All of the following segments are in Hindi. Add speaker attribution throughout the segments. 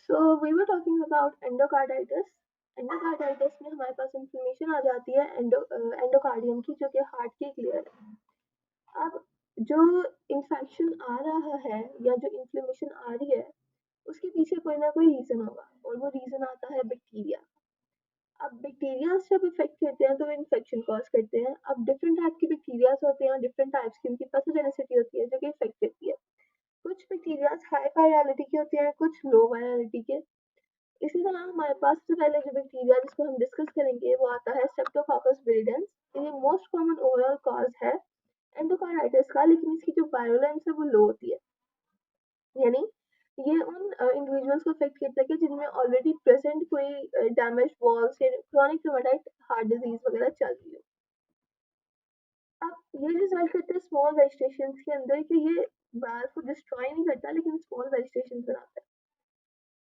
Speaker 1: So we were talking about endocarditis. Endocarditis में हमारे पास इन्फ्लेमेशन आ जाती है एंडोकार्डियम की, जो कि हार्ट की एक लेयर है। अब जो इन्फेक्शन आ रहा है या जो इन्फ्लेमेशन आ रही है, उसके पीछे कोई ना कोई रीजन होगा, और वो रीजन आता है बैक्टीरिया। अब बैक्टीरिया जब इफेक्ट करते हैं तो वो इन्फेक्शन कॉज करते हैं। अब डिफरेंट टाइप की बैक्टीरियाज होते हैं, डिफरेंट टाइप्स की उनकी पैथोजेनिसिटी होती है जो कि इफेक्ट करती है। कुछ बैक्टीरियाज हाई वायरलिटी के होते हैं, कुछ लो वायरलिटी के। इसी तरह हमारे पास सबसे पहले जो बैक्टीरिया जिसको हम डिस्कस करेंगे वो आता है स्ट्रेप्टोकोकस विरिडेंस। ये मोस्ट कॉमन ओवरऑल कॉज है एंडोकार्डाइटिस का, लेकिन इसकी जो वायरुलेंस है वो लो होती है। यानी ये उन इंडिविजुअल्स को अफेक्ट करता है कि जिनमें ऑलरेडी प्रेजेंट कोई डैमेज वॉल्स या क्रॉनिक रूमेटाइड हार्ट डिजीज वगैरह चल रही हो। अब ये रिजल्ट करते हैं स्मॉल वेजिटेशन के अंदर कि ये वाल्व को डिस्ट्रॉय नहीं करता, लेकिन स्मॉल वेजिटेशन बनाता है।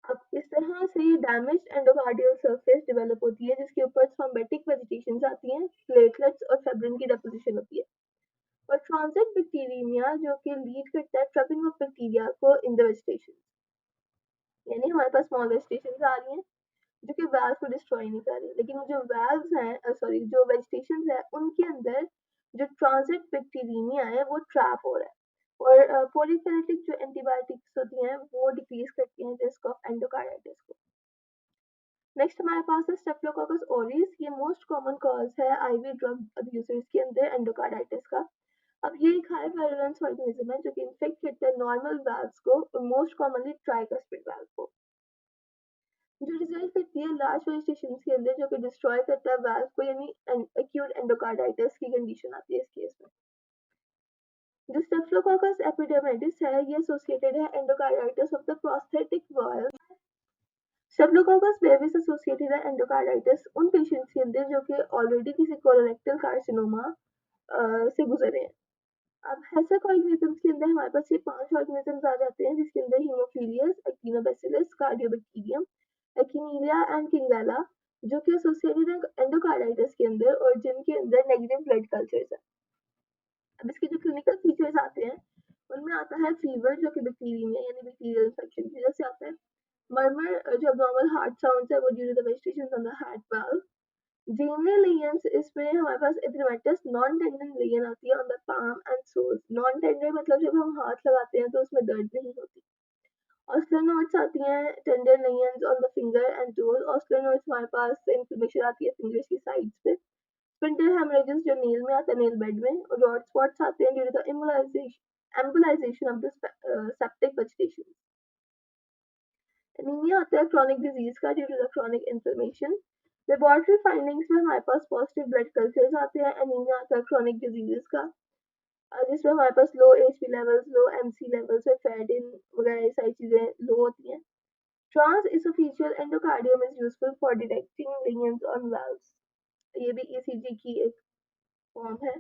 Speaker 1: अब इस तरह से ये डैमेज एंडोकार्डियल सरफेस डेवलप होती है, जिसके ऊपर थ्रोम्बोटिक वेजिटेशन आती हैं, प्लेटलेट्स और फेब्रिन की डेपोजिशन होती है। और ट्रांजिट बैक्टीरियमिया जो कि लीड करता है ट्रैपिंग ऑफ बैक्टीरिया को इन द वेजिटेशन। यानी हमारे पास स्मॉल वेजिटेशन आ रही हैं जो कि वाल्व को डिस्ट्रॉय नहीं कर रही, लेकिन जो वाल्व्स हैं सॉरी जो वेजिटेशन है उनके अंदर जो ट्रांजिट बैक्टीरियमिया है वो ट्रैप हो रहा है। और पॉलीफेनेटिक जो एंटीबायोटिक्स होती हैं वो डिक्रीज करती हैं रिस्क ऑफ एंडोकार्डाइटिस को। नेक्स्ट हमारे पास है स्टेप्टोकोकस ऑरिस। ये मोस्ट कॉमन कॉज है आईवी ड्रग अब्यूजर्स के अंदर एंडोकार्डाइटिस का। अब ये एक हाई वायरुलेंस ऑर्गेनिज्म है जो कि इन्फेक्ट करता है नॉर्मल वाल्व्स को और मोस्ट कॉमनली ट्राइकस्पिड वाल्व को, जो रिजल्ट करती है लार्ज वेजिटेशन के अंदर जो कि डिस्ट्रॉय करता है वाल्व को, यानी एक्यूट एंडोकार्डाइटिस की कंडीशन आती है इस केस में। जो स्टेप्टोकोकस एपिडेमिडिस है ये एसोसिएटेड है endocarditis of the prosthetic valve. Streptococcus babies associated है एंडोकार्डाइटिस उन पेशेंट्स के अंदर जो कि ऑलरेडी किसी कोलोरेक्टल कार्सिनोमा से गुजरे हैं। अब हेसक ऑर्गेनिजम्स के अंदर हमारे पास ये 5 ऑर्गेनिजम्स आ जाते हैं, जिसके अंदर हीमोफिलियस, एक्टिनोबैसिलस, कार्डियोबैक्टीरियम, एक्टिनिलिया एंड किंगेला, जो कि एसोसिएटेड है एंडोकार्डाइटिस के अंदर और जिनके अंदर नेगेटिव ब्लड कल्चर्स है। अब इसके जो क्लिनिकल फीचर्स आते हैं उनमें आता है फीवर जो कि बैक्टीरियम यानी बैक्टीरियल इन्फेक्शन की वजह से आता है। मर्मर जो abnormal हार्ट साउंड्स है वो due to the vegetation on the heart valve. Janeway lesions इसमें हमारे पास एथेमेटस नॉन टेंडन लेयन आती है on the palm and soles. Non tender मतलब जब हम हाथ लगाते हैं तो उसमें दर्द नहीं होती। ऑस्लर नोट्स आती हैं tender lesions on the finger and toes. Osler nodes हमारे पास इन्फ्लेमेशन आती है फिंगर्स की साइड्स पे। स्पिंडल हेमरेजेस जो नील में आता है नेल बेड में। और रॉड स्पॉट्स आते हैं due to the embolisation of the septic vegetation. Anaemia आता है क्रॉनिक डिजीज का due to the chronic inflammation. Laboratory findings में हमारे पास पॉजिटिव ब्लड कल्चर्स आते हैं। एनीमिया आता है क्रॉनिक डिजीजेस का, जिसमें हमारे पास low HP levels, low MC levels और फैटिन वगैरह ये सारी चीजें लो होती हैं। Transoesophageal endocardium is useful for detecting lesions on valves. ये भी ईसीजी की एक फॉर्म है।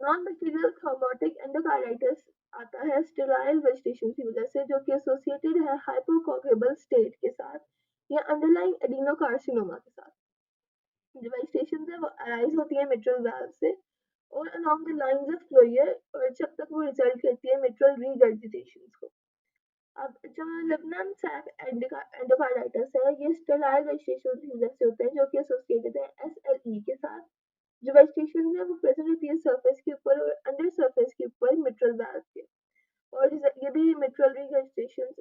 Speaker 1: नॉन बैक्टीरियल थ्रोम्बोटिक एंडोकार्डाइटिस आता है स्टेराइल वेजिटेशन की वजह से, जो कि एसोसिएटेड है हाइपोकोगेबल स्टेट के साथ या अंडरलाइंग एडिनोकार्सिनोमा के साथ। जो वेजिटेशन है वो अराइज होती है मिट्रल वाल्व से और अलोंग द लाइंस ऑफ फ्लोयर, और जब तक वो रिजल्ट करती है मिट्रल रीगर्जिटेशन को। अब जो लेबनान सैक एंडोकार्डाइटिस है ये स्टेराइल वेजिटेशन की वजह से होता है, जो कि एसोसिएटेड है एसएलई के साथ। जो वेजिटेशन है वो प्रेजेंट होती है सरफेस के ऊपर और अंडर सरफेस के ऊपर मिट्रल वाल्व के। और ये भी मिट्रल रिगर्जिटेशन